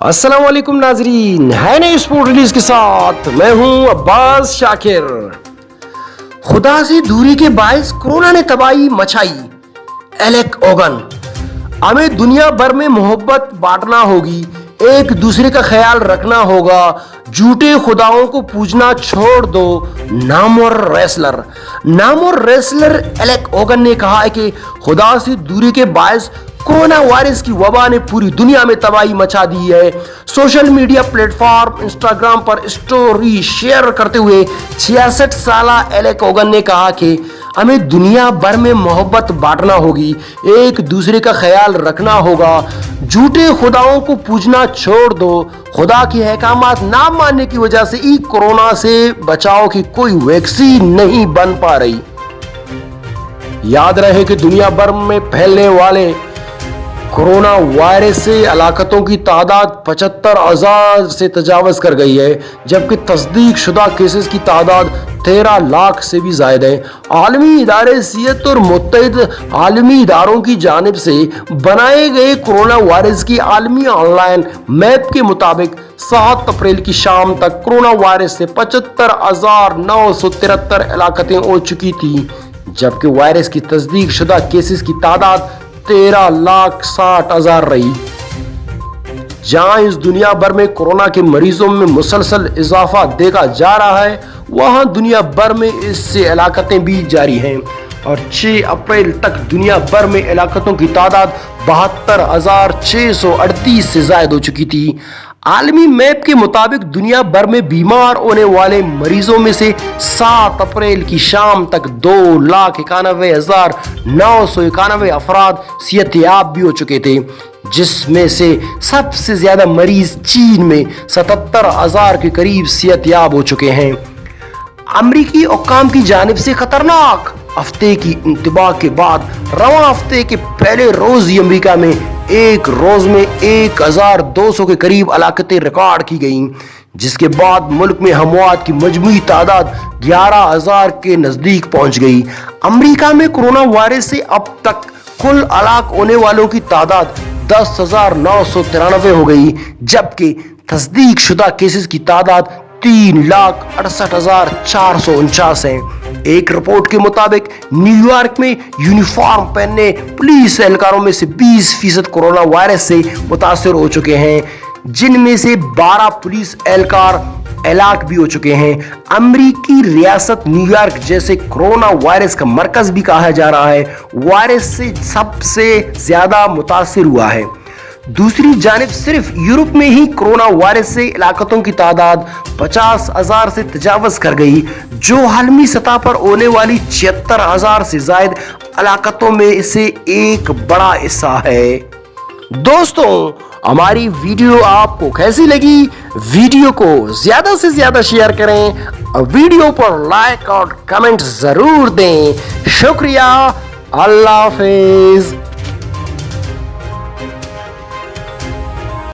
अस्सलाम वालेकुम नाजरीन, है नई स्पोर्ट रिलीज के साथ मैं हूं अब्बास शाकिर। खुदा से दूरी के बायस कोरोना ने तबाही मचाई। एलेक ओगन, हमें दुनिया भर में मोहब्बत बांटना होगी, एक दूसरे का ख्याल रखना होगा, झूठे खुदाओं को पूजना छोड़ दो। नामवर रेसलर एलेक ओगन ने कहा है कि खुदा से दूरी के बायस कोरोना वायरस की वबा ने पूरी दुनिया में तबाही मचा दी है। सोशल मीडिया प्लेटफॉर्म इंस्टाग्राम पर स्टोरी शेयर करते हुए 66 साला एलेक ओगन ने कहा कि हमें दुनिया भर में मोहब्बत बांटना होगी, एक दूसरे का ख्याल रखना होगा, झूठे खुदाओं को पूजना छोड़ दो। खुदा के अहकामात ना मानने की वजह से कोरोना से बचाव की कोई वैक्सीन नहीं बन पा रही। याद रहे कि दुनिया भर में फैलने वाले कोरोना वायरस से हलाकतों की तादाद 75,000 से तजावज़ कर गई है, जबकि तस्दीक शुदा केसेस की तादाद 13 लाख से भी ज़ायद है। आलमी इदारे सेहत और मुत्तहिद आलमी इदारों की जानिब से बनाए गए कोरोना वायरस की आलमी ऑनलाइन मैप के मुताबिक 7 अप्रैल की शाम तक कोरोना वायरस से 75,973 हलाकतें हो चुकी थी, जबकि वायरस की तस्दीक शुदा केसेस की तादाद 13,60,000 रही। जहां इस दुनिया भर में कोरोना के मरीजों में मुसलसल इजाफा देखा जा रहा है, वहां दुनिया भर में इससे हलाकतें भी जारी हैं और 6 अप्रैल तक दुनिया भर में हलाकतों की तादाद 72,638 से ज्यादा हो चुकी थी। आलमी मैप के मुताबिक दुनिया भर में बीमार होने वाले मरीजों में से 7 अप्रैल की शाम तक 2,91,991 अफराद सेहतयाब भी हो चुके थे, जिसमें से सबसे ज्यादा मरीज चीन में 77,000 के करीब सेहतयाब हो चुके हैं। अमरीकी हुक्काम की जानिब से खतरनाक हफ्ते की इंतबा के बाद रवां हफ्ते के पहले रोज ही अमरीका में एक रोज में 1,200 के करीब हलाकतें रिकॉर्ड की गईं, जिसके बाद मुल्क में अमवात की मजमूई तादाद 11,000 के नजदीक पहुंच गई। अमरीका में कोरोना वायरस से अब तक कुल हलाक होने वालों की तादाद 10,993 हो गई, जबकि तस्दीक शुदा केसेस की तादाद 3,68,449 है। एक रिपोर्ट के मुताबिक न्यूयॉर्क में यूनिफॉर्म पहनने पुलिस एहलकारों में से 20% कोरोना वायरस से मुतासर हो चुके हैं, जिनमें से 12 पुलिस एहलकार हलाक भी हो चुके हैं। अमरीकी रियासत न्यूयॉर्क जैसे कोरोना वायरस का मरकज भी कहा जा रहा है, वायरस से सबसे ज्यादा मुतासर हुआ है। दूसरी जानिब सिर्फ यूरोप में ही कोरोना वायरस से हलाकतों की तादाद 50,000 से तजावज़ कर गई, जो आलमी सतह पर होने वाली 76,000 से ज्यादा हलाकतों में से एक बड़ा हिस्सा है। दोस्तों, हमारी वीडियो आपको कैसी लगी? वीडियो को ज्यादा से ज्यादा शेयर करें और वीडियो पर लाइक और कमेंट जरूर दें। शुक्रिया। अल्लाह हाफिज।